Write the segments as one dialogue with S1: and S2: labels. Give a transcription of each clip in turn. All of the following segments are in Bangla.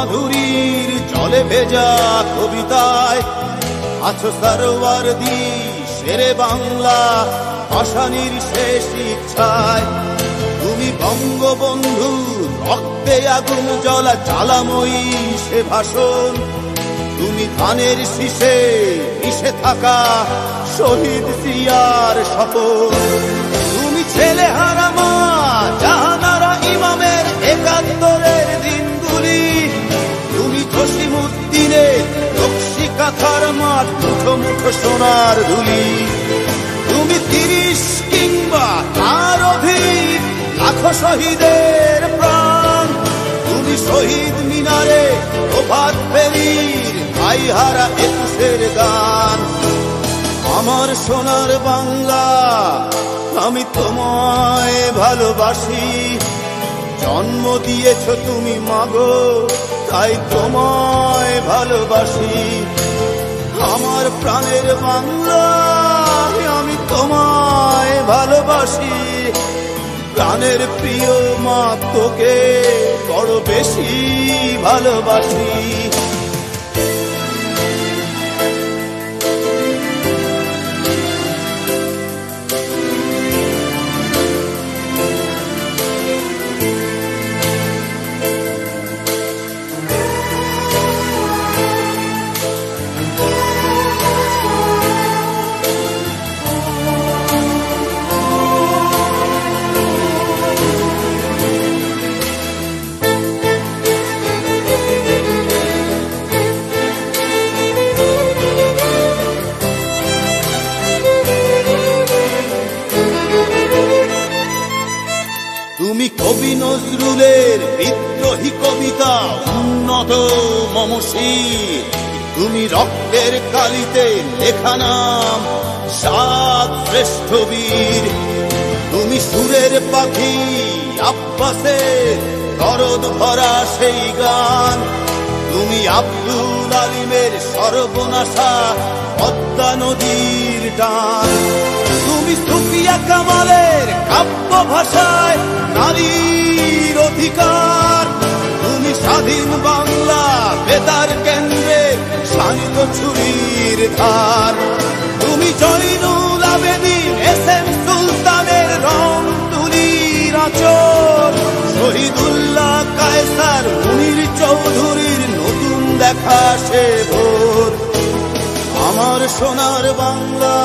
S1: মাধুরীর জলে ভেজা কবিতায় আছো সরওয়ারদি শেরে বাংলা ভাষানির শেষ ইচ্ছায়। তুমি বঙ্গবন্ধু রক্তে আগুন জ্বলা জ্বালাময়ী সে ভাষণ। তুমি ধানের শীষে মিশে থাকা শহীদ জিয়ার শপথ। তুমি ছেলে হারা মা জাহানারা ইমামের ৭১-এর দিনগুলি। তুমি জসিমউদ্দিনের নকশি কাঁথার মাঠ মুঠো মুঠো সোনার ধুলি। তুমি ৩০ কিংবা তার অধিক লাখো শহীদের প্রাণ। তুমি শহীদ মিনারে প্রভাত ফেরির ভাইহারা ২১-এর গান। আমার সোনার বাংলা আমি তোমায় ভালোবাসি। জন্ম দিয়েছ তুমি মাগো তাই তোমায় ভালোবাসি। আমার প্রাণের বাংলা আমি তোমায় ভালোবাসি। প্রাণের প্রিয় মা তোকে বড় বেশি ভালোবাসি। তুমি কবি নজরুলের বিদ্রোহী কবিতা উন্নত মমশির। তুমি রক্তের কালিতে লেখা নাম ৭ শ্রেষ্ঠ বীর। তুমি সুরের পাখি আব্বাসের দরদ ভরা সেই গান। তুমি আব্দুল আলিমের সর্বনাশা পদ্মা নদীর টান। তুমি সুফিয়া কামালের কাব্য ভাষায় নারীর অধিকার। তুমি স্বাধীন বাংলা বেতার কেন্দ্রের শানিত ছুরির ধার। তুমি জয়নুল আবেদিন এস.এম. সুলতানের রং তুলির আঁচল। শহীদুল্লাহ কায়সার মুনির চৌধুরীর নতুন দেখা সে ভোর। আমার সোনার বাংলা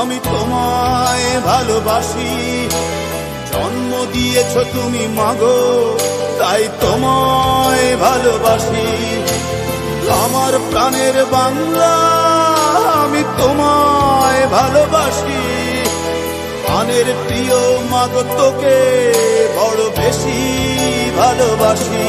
S1: আমি তোমায় ভালোবাসি। জন্ম দিয়েছ তুমি মাগো তাই তোমায় ভালোবাসি। আমার প্রাণের বাংলা আমি তোমায় ভালোবাসি। প্রাণের প্রিয় মাগো তোকে বড় বেশি ভালোবাসি।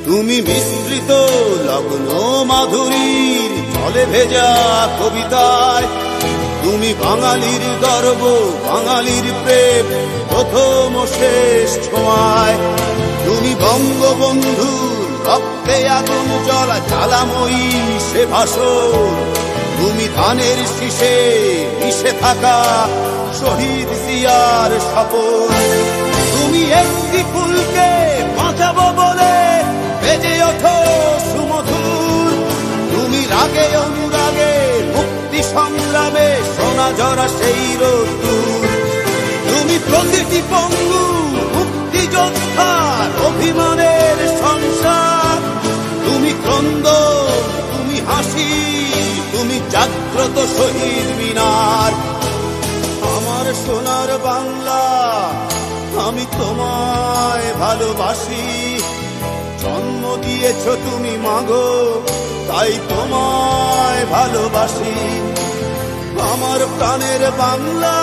S1: তুমি মিশ্রিত লগ্ন মাধুরীর জলে ভেজা কবিতায়। তুমি বাঙালির গর্ব বাঙালির প্রেম প্রথম শেষ ছোঁয়ায়। তুমি বঙ্গবন্ধুর রক্তে আগুন জ্বলা জ্বালাময়ী সে ভাষণ। তুমি ধানের শীষে মিশে থাকা শহীদ জিয়ার শপথ। তুমি একটি ফুলকে বাঁচাবো বলে বেজে ওঠো সুমধুর। তুমি রাগে অনুরাগে মুক্তি সংগ্রামে সোনা ঝরা সেই রোদ্দুর। তুমি প্রতিটি পঙ্গু মুক্তিযোদ্ধার অভিমানের সংসার। তুমি ক্রন্দন তুমি হাসি তুমি জাগ্রত শহীদ মিনার। আমার সোনার বাংলা আমি তোমায় ভালোবাসি। জন্ম দিয়েছ তুমি মাগো তাই তোমায় ভালোবাসি। আমার প্রাণের বাংলা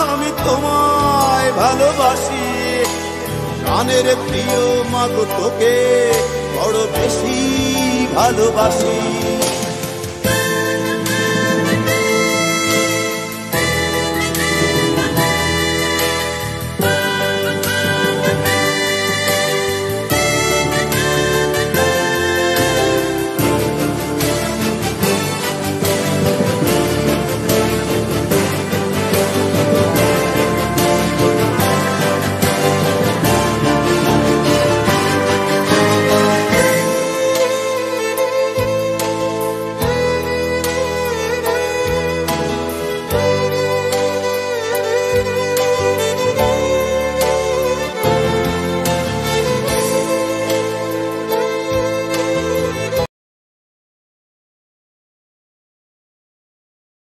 S1: আমি তোমায় ভালোবাসি। প্রাণের প্রিয় মাগো তোকে বড় বেশি ভালোবাসি।